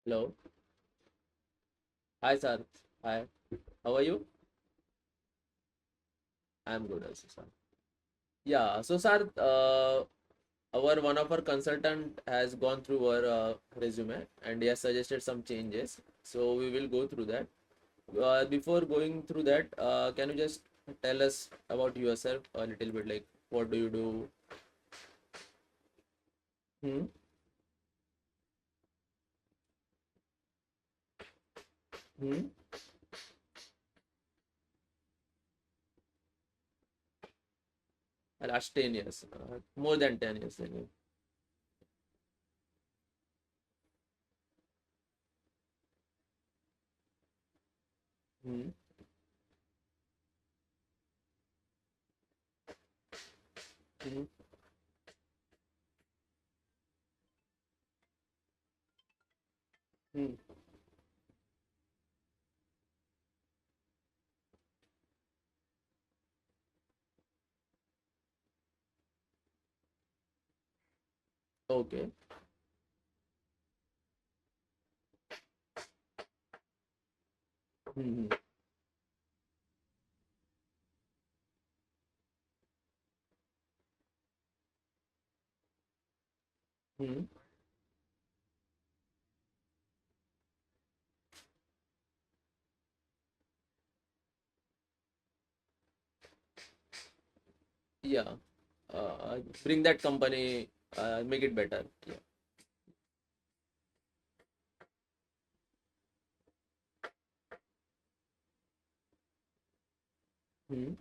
Hello. Hi, Sarath. Hi. How are you? I'm good also, sir. Yeah. So, sir, our one of our consultant has gone through our resume and he has suggested some changes. So we will go through that. Before going through that, can you just tell us about yourself a little bit? Like, what do you do? Hmm. Hmm. Last 10 years, more than 10 years. Anyway. Hmm. Hmm. Hmm. Okay. Hmm. Hmm. Yeah. Bring that company, make it better. Yeah. Hmm.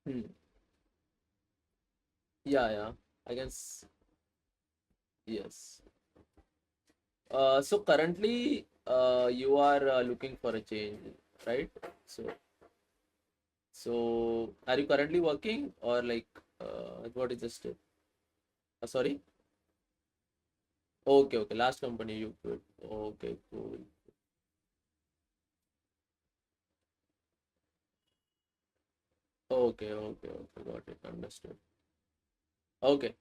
Hmm. Yeah, yeah. I guess yes. So currently, you are looking for a change, right? So, so are you currently working or like, what is the step? Sorry? Okay, okay. Last company you quit. Okay, cool. Okay, okay, okay. Got it. Understood. Okay.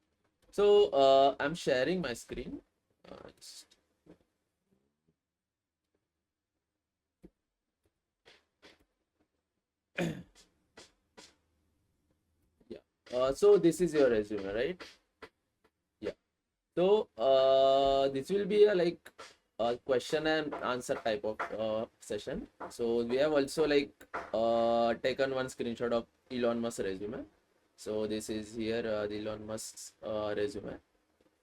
So, I'm sharing my screen. Just, yeah. So this is your resume, right? Yeah. So this will be a like a question and answer type of session. So we have also like taken one screenshot of Elon Musk resume. So this is here the Elon Musk's resume,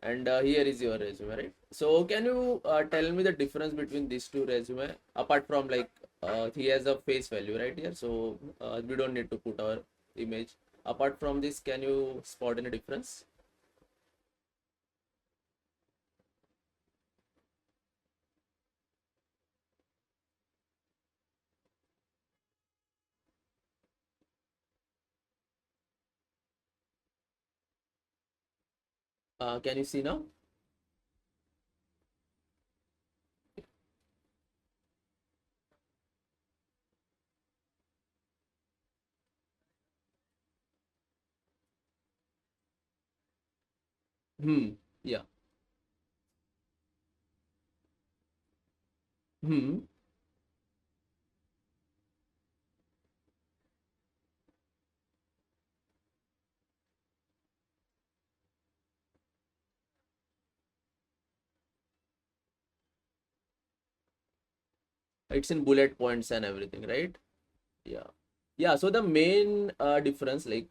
and here is your resume, right? So can you tell me the difference between these two resume apart from like he has a face value right here, so we don't need to put our image. Apart from this, can you spot any difference? Can you see now? Hmm. Yeah. Hmm. It's in bullet points and everything, right? Yeah. Yeah. So the main difference, like,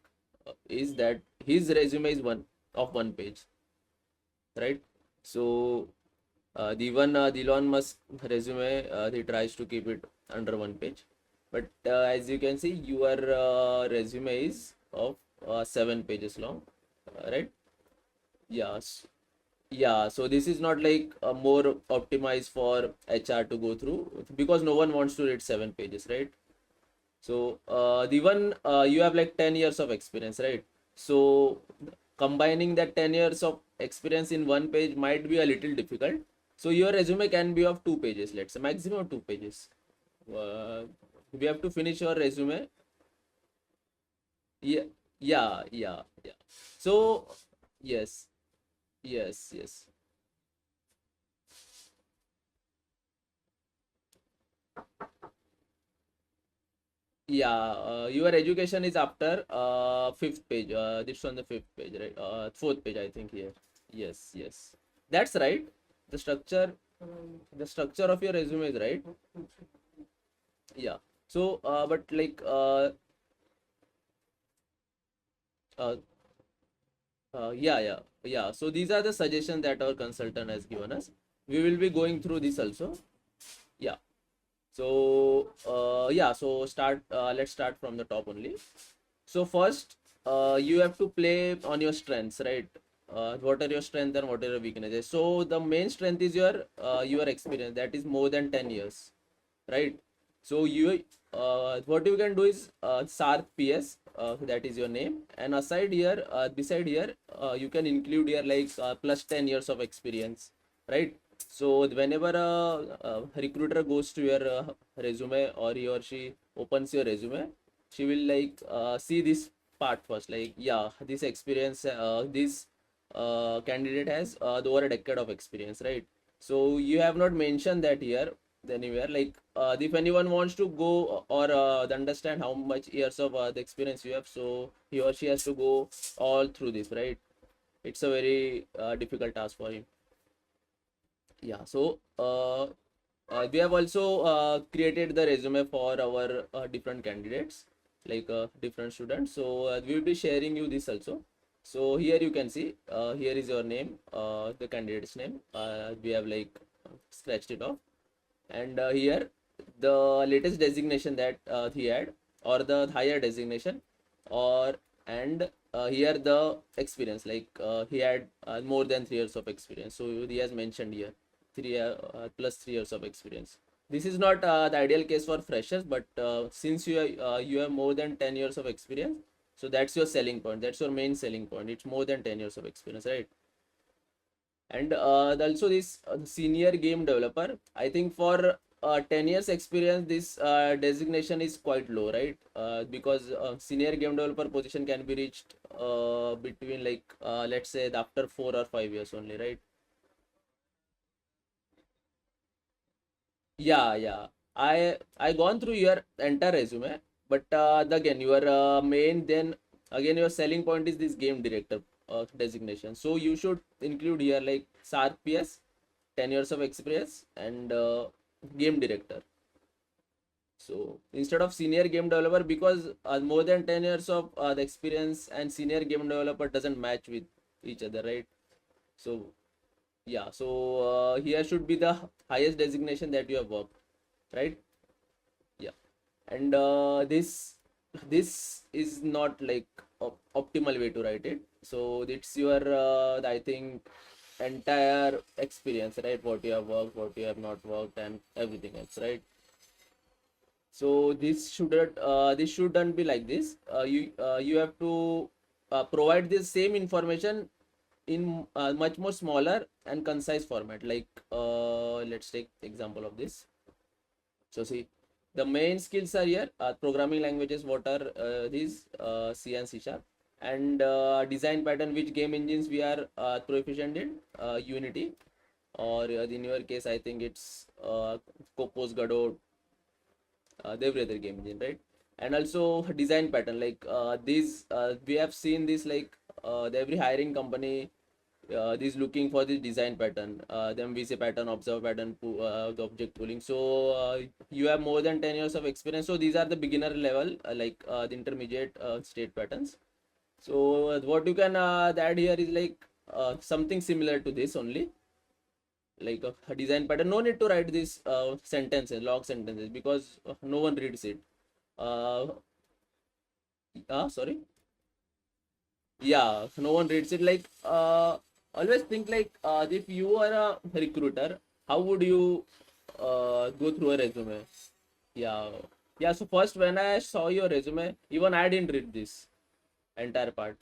is that his resume is one page, right? So the Elon Musk resume, he tries to keep it under one page, but as you can see, your resume is of 7 pages long, right? Yes. Yeah, so this is not like more optimized for HR to go through because no one wants to read 7 pages, right? So the one you have like 10 years of experience, right? So combining that 10 years of experience in one page might be a little difficult. So your resume can be of 2 pages, let's say maximum 2 pages. Uh, we have to finish your resume. Yeah, yeah. So yes, yes. Yeah, your education is after fifth page. This on the fifth page, right? Fourth page, I think here. Yes. That's right. The structure, the structure of your resume is right. Yeah. So, but like, uh, yeah. So these are the suggestions that our consultant has given us. We will be going through this also. Yeah. So, yeah. So start. Let's start from the top only. So first, you have to play on your strengths, right? What are your strengths and what are your weaknesses? So the main strength is your experience. That is more than 10 years, right? So you what you can do is Sarath PS, that is your name, and aside here, beside here, you can include here like plus 10 years of experience, right? So whenever a recruiter goes to your resume, or he or she opens your resume, she will like see this part first, like yeah, this experience, this candidate has over a decade of experience, right? So you have not mentioned that here anywhere, like if anyone wants to go or understand how much years of the experience you have, so he or she has to go all through this, right? It's a very difficult task for him. Yeah, so we have also created the resume for our different candidates, like different students. So we will be sharing you this also. So here you can see, here is your name, the candidate's name. We have like scratched it off, and here the latest designation that he had, or the higher designation, or and here the experience, like he had more than 3 years of experience, so he has mentioned here plus 3 years of experience. This is not the ideal case for freshers, but since you have more than 10 years of experience, so that's your selling point, that's your main selling point. It's more than 10 years of experience, right? And also this senior game developer, I think for 10 years experience, this designation is quite low, right? Because senior game developer position can be reached between like let's say after 4 or 5 years only, right? Yeah. I gone through your entire resume, but again your main, then again your selling point is this game director designation. So you should include here like SARP PS, 10 years of experience, and game director. So instead of senior game developer, because more than 10 years of the experience and senior game developer doesn't match with each other, right? So yeah, so here should be the highest designation that you have worked, right? Yeah. And this is not like optimal way to write it. So it's your I think entire experience, right? What you have worked, what you have not worked, and everything else, right? So this shouldn't be like this. You have to provide this same information in much more smaller and concise format. Like let's take example of this. So see, the main skills are here. Programming languages, what are these? C and C sharp. And design pattern, which game engines we are proficient in? Unity, or in your case, I think it's Copos, Godot, every other game engine, right? And also design pattern, like these we have seen this, like every hiring company is looking for this design pattern, then we say pattern, observe pattern, the object pooling. So you have more than 10 years of experience, so these are the beginner level, like the intermediate state patterns. So what you can add here is like something similar to this only, like a design pattern. No need to write these sentences, log sentences, because no one reads it. uh, Sorry. Yeah, no one reads it. Like always think like if you are a recruiter, how would you go through a resume? Yeah, yeah. So first, when I saw your resume, even I didn't read this entire part.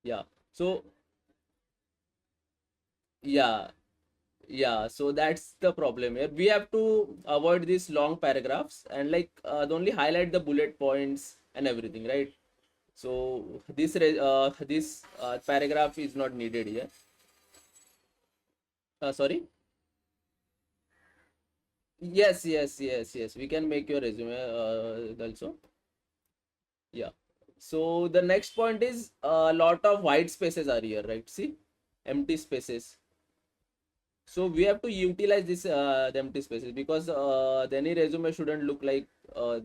Yeah. So yeah, yeah. So that's the problem here. We have to avoid these long paragraphs, and like only highlight the bullet points and everything, right? So this paragraph is not needed here. Sorry. Yes, yes, yes, yes. We can make your resume also. Yeah. So the next point is a lot of white spaces are here, right? See, empty spaces. So we have to utilize this the empty spaces, because any resume shouldn't look like uh,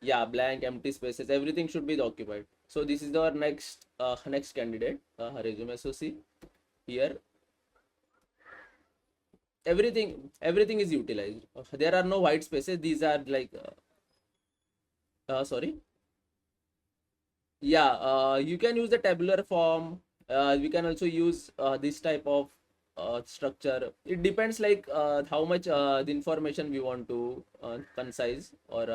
yeah, blank, empty spaces. Everything should be occupied. So this is our next candidate resume. So see here, everything is utilized. There are no white spaces. These are like sorry. Yeah, you can use the tabular form. We can also use this type of structure. It depends like how much the information we want to concise or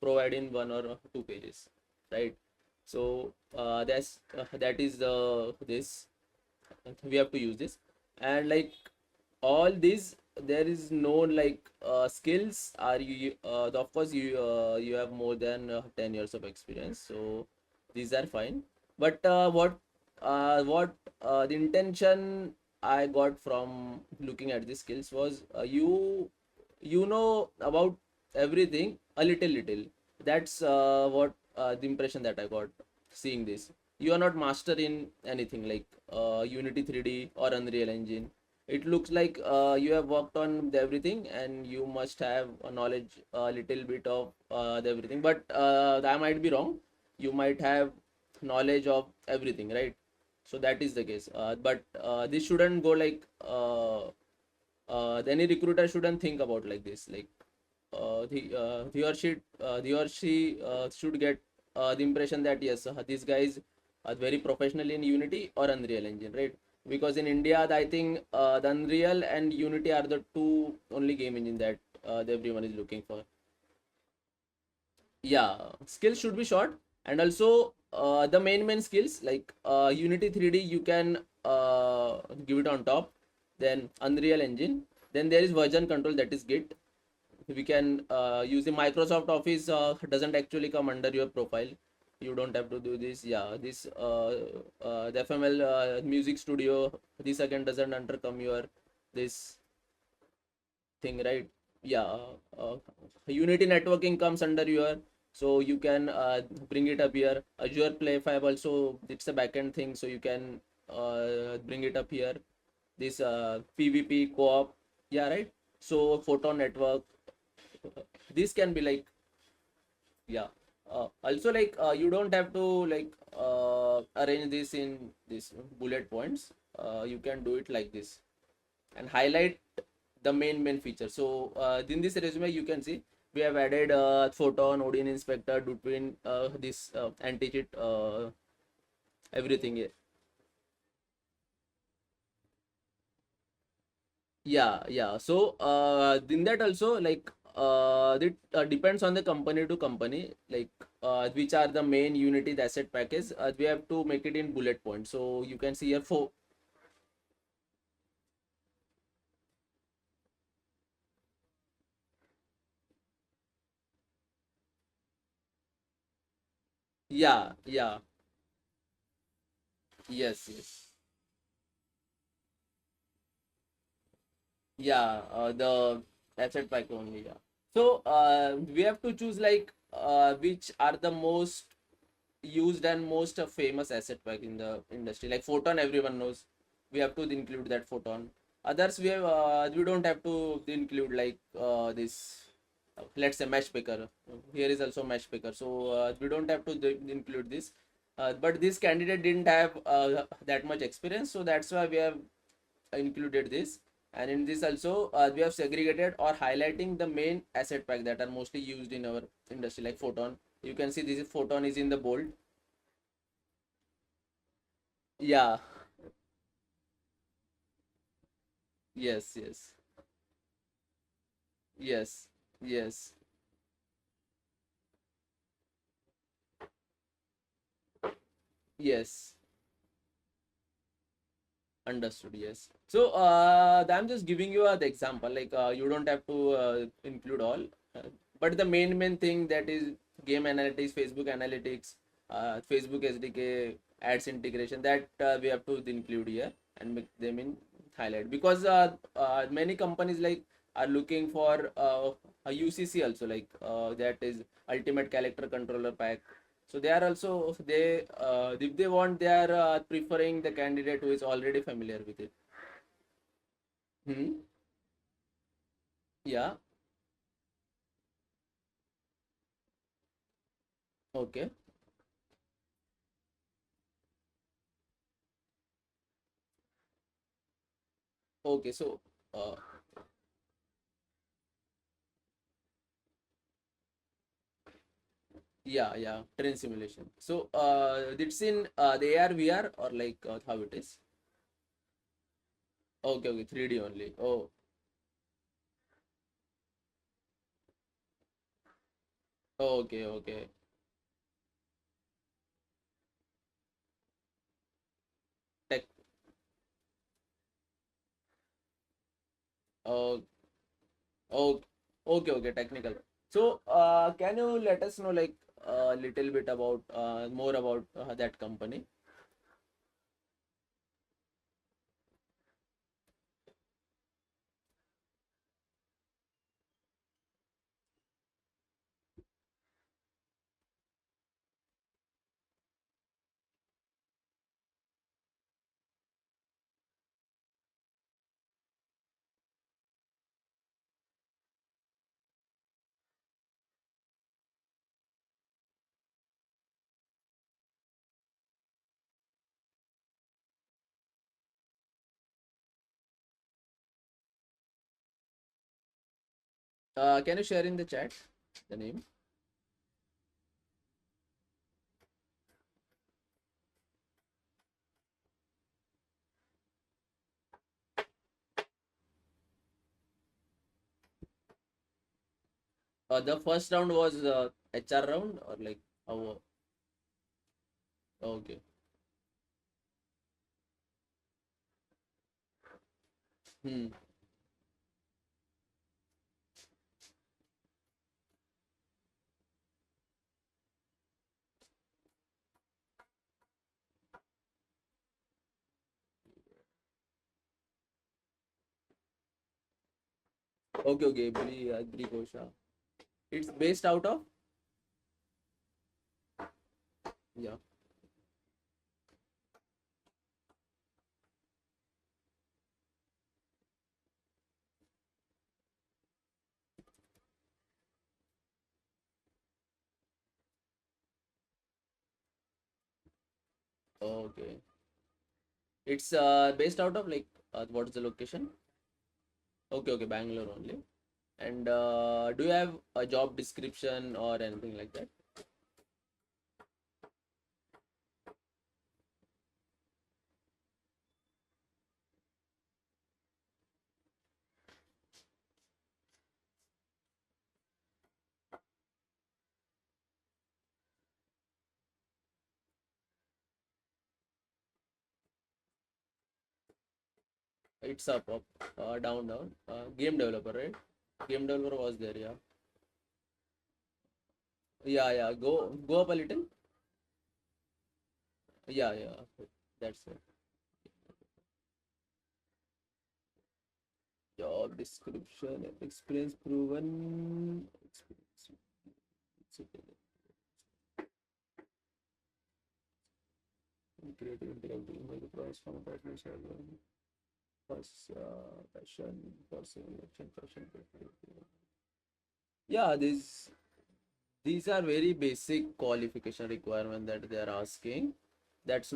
provide in 1 or 2 pages, right? So that is the this we have to use this. And like all these, there is no like skills are you of course you have more than 10 years of experience, so these are fine. But what the intention I got from looking at the skills was you know about everything a little. That's what the impression that I got seeing this. You are not master in anything like Unity 3D or Unreal Engine. It looks like you have worked on everything and you must have a knowledge a little bit of everything, but that might be wrong. You might have knowledge of everything, right? So that is the case, but this shouldn't go like any recruiter shouldn't think about like this, like he or she should get the impression that yes, these guys are very professional in Unity or Unreal Engine, right? Because in India, I think the Unreal and Unity are the two only game engine that everyone is looking for. Yeah, skills should be short. And also the main skills like Unity 3D you can give it on top, then Unreal Engine, then there is version control, that is Git. We can use the Microsoft Office, doesn't actually come under your profile. You don't have to do this. Yeah, this the FML music studio, this again doesn't under come your this thing, right? Yeah, Unity networking comes under your, so you can bring it up here. Azure Play 5 also, it's a backend thing, so you can bring it up here. This PvP co-op, yeah, right? So Photon network, this can be like, yeah. Also like you don't have to like arrange this in this bullet points. You can do it like this and highlight the main feature. So in this resume you can see we have added Photon, Odin Inspector, between this anti-cheat, everything. Yeah. So in that also, like it depends on the company to company, like which are the main Unity the asset package. We have to make it in bullet points. So you can see here for, yeah, yes, yeah, the asset pack only, yeah. So we have to choose like which are the most used and most famous asset pack in the industry. Like Photon, everyone knows. We have to include that Photon. Others we don't have to include like this. Let's say mesh picker. Here is also mesh picker. So we don't have to include this. But this candidate didn't have that much experience, so that's why we have included this. And in this also we have segregated or highlighting the main asset pack that are mostly used in our industry, like Photon. You can see this is Photon is in the bold. Yeah, yes, yes, yes, yes. Understood. Yes. So I'm just giving you the example. Like you don't have to include all, uh, but the main thing that is game analytics, Facebook analytics, Facebook SDK, ads integration, that we have to include here and make them in highlight, because many companies like are looking for a UCC also, like that is ultimate character controller pack. So they are also, they if they want, they are preferring the candidate who is already familiar with it. Hmm. Yeah. Okay. Okay. So uh, yeah, yeah, train simulation. So it's in the AR VR, or like how it is? Okay, okay, 3D only. Oh, okay, okay. Tech. Oh, oh, okay, okay, technical. So can you let us know like a little bit about more about that company? Can you share in the chat the name? The first round was HR round, or like how? Okay. Hmm. Okay, okay. Agri Kosha. It's based out of. Yeah. Okay. It's based out of like what is the location? Okay, okay, Bangalore only. And do you have a job description or anything like that? It's up, down. Game developer, right? Game developer was there, yeah. Yeah, yeah. Go up a little. Yeah, yeah. That's it. Job description, experience proven, experience. Creative, interactive, enterprise, from passion, personal action, passion. Yeah, these are very basic qualification requirement that they are asking. That's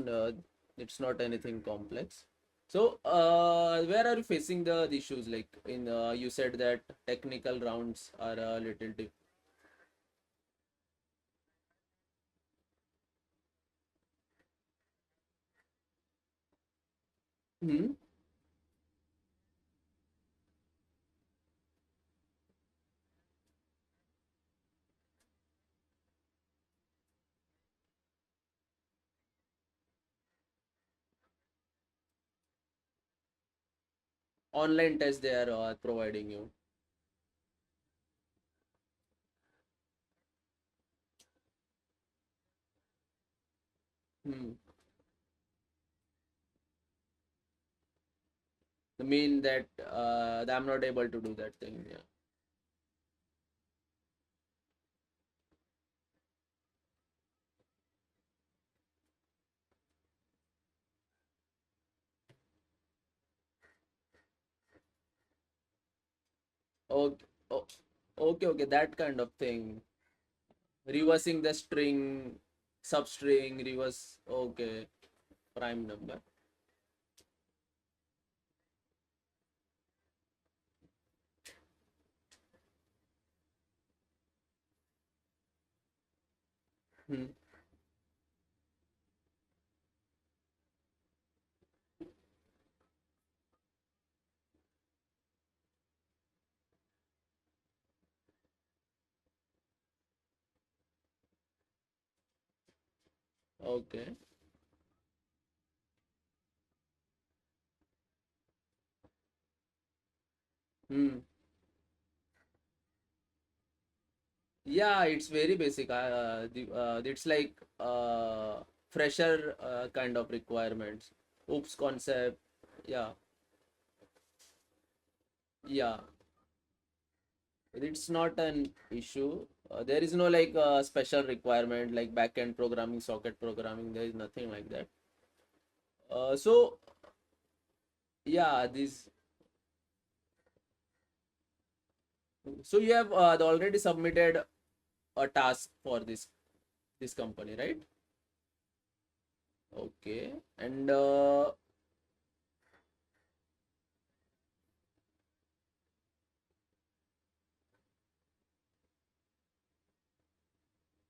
it's not anything complex. So where are you facing the issues, like in you said that technical rounds are a little hmm online test they are providing you. Hmm. The mean that I'm not able to do that thing. Yeah. Okay. Oh, okay. Okay. That kind of thing. Reversing the string, substring, reverse. Okay. Prime number. Hmm. Okay. Hmm. Yeah, it's very basic. It's like fresher kind of requirements. Oops concept. Yeah, yeah. It's not an issue. There is no like special requirement like backend programming, socket programming. There is nothing like that. So yeah, this. So you have already submitted a task for this company, right? Okay, and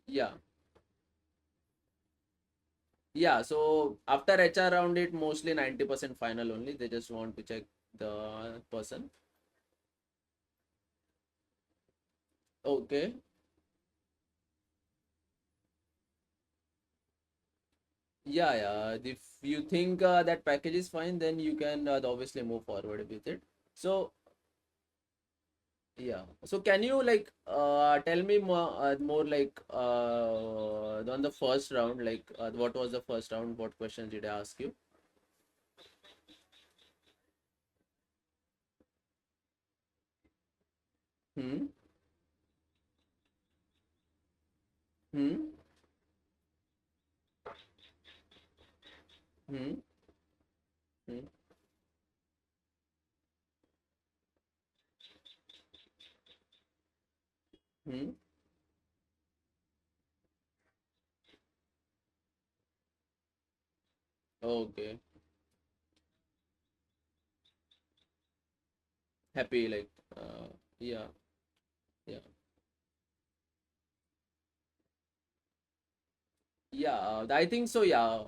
yeah. Yeah, so after HR round, it mostly 90% final only. They just want to check the person. Okay. Yeah, yeah. If you think that package is fine, then you can obviously move forward with it. So, yeah. So can you like tell me more like on the first round, like what was the first round? What questions did I ask you? Hmm. Hmm. Hmm. Hmm. Hmm. Okay. Happy like yeah. Yeah. Yeah, I think so. Yeah.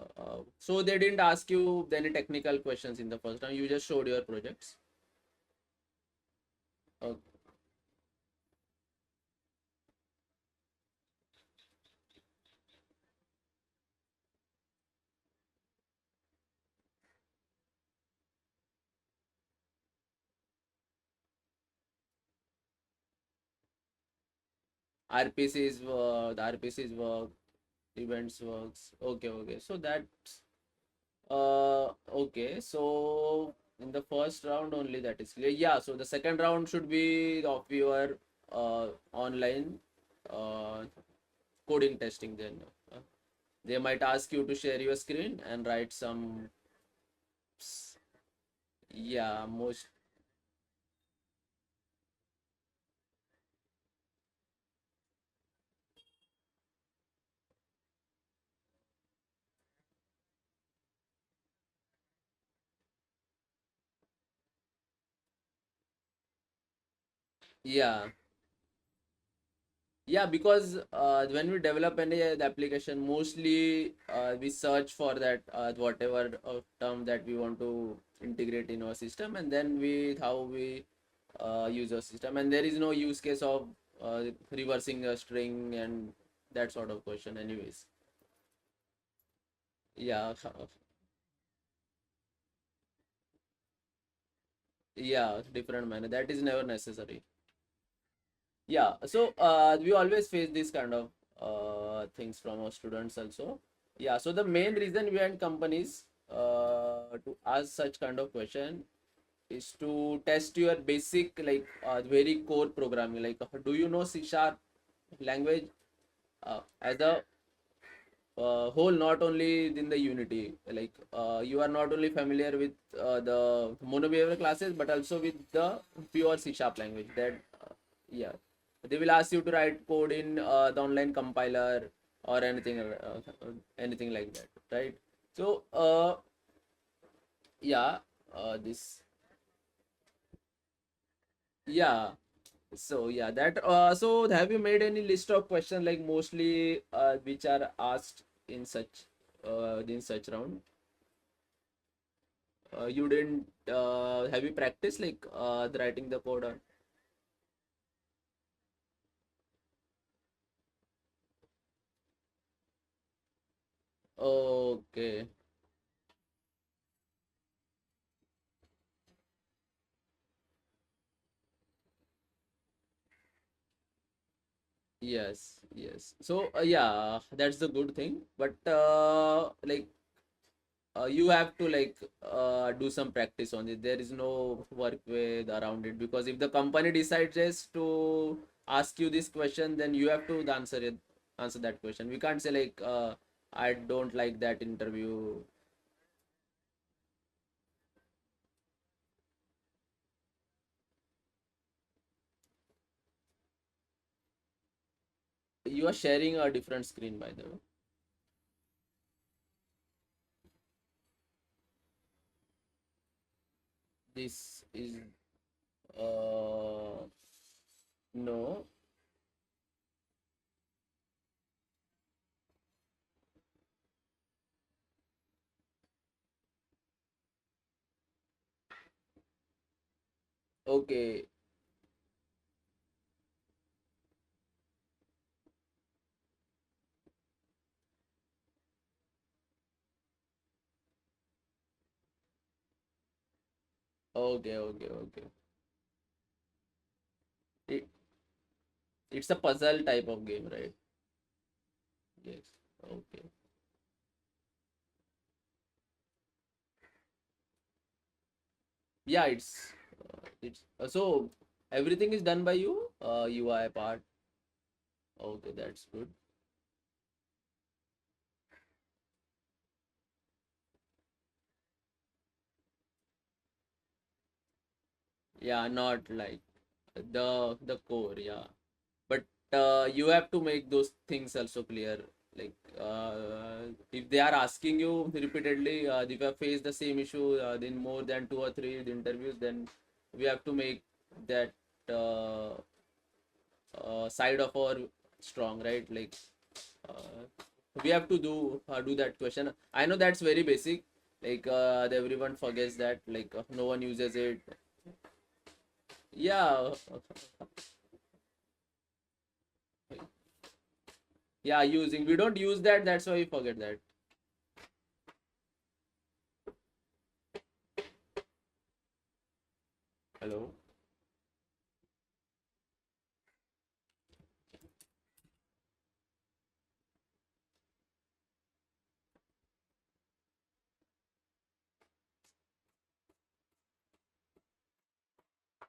So they didn't ask you any technical questions in the first time. You just showed your projects. Uh, RPCs, the RPCs work, events works. Okay, okay. So that's okay. So in the first round only that is clear. Yeah. So the second round should be of your online uh coding testing. Then uh, they might ask you to share your screen and write some. Yeah, most. Yeah, yeah, because when we develop any application, mostly we search for that whatever term that we want to integrate in our system, and then how we use our system, and there is no use case of reversing a string and that sort of question, anyways. Yeah, yeah, different manner. That is never necessary. Yeah, so we always face this kind of things from our students also. Yeah, so the main reason behind companies to ask such kind of question is to test your basic, like very core programming. Like, do you know C sharp language as a whole, not only in the Unity. Like, you are not only familiar with the mono classes, but also with the pure C sharp language. That yeah, they will ask you to write code in the online compiler or anything like that, right? So yeah, this yeah. So yeah, that so have you made any list of questions, like mostly which are asked in such round? You didn't have you practiced like the writing the code or okay. Yes, yes. So yeah, that's the good thing. But like you have to like do some practice on it. There is no work way around it, because if the company decides just to ask you this question, then you have to answer that question. We can't say like I don't like that interview. You are sharing a different screen, by the way. This is no. Okay. Okay, okay, okay. It, it's a puzzle type of game, right? Yes. Okay. Yeah, it's so everything is done by you. UI part. Okay, that's good. Yeah, not like the core. Yeah, but you have to make those things also clear. Like if they are asking you repeatedly, if you have faced the same issue in more than two or three interviews, then we have to make that uh, side of our strong, right? Like uh, we have to do that question. I know that's very basic, like everyone forgets that, like no one uses it. Yeah. Yeah, using, we don't use that, that's why we forget that. Hello.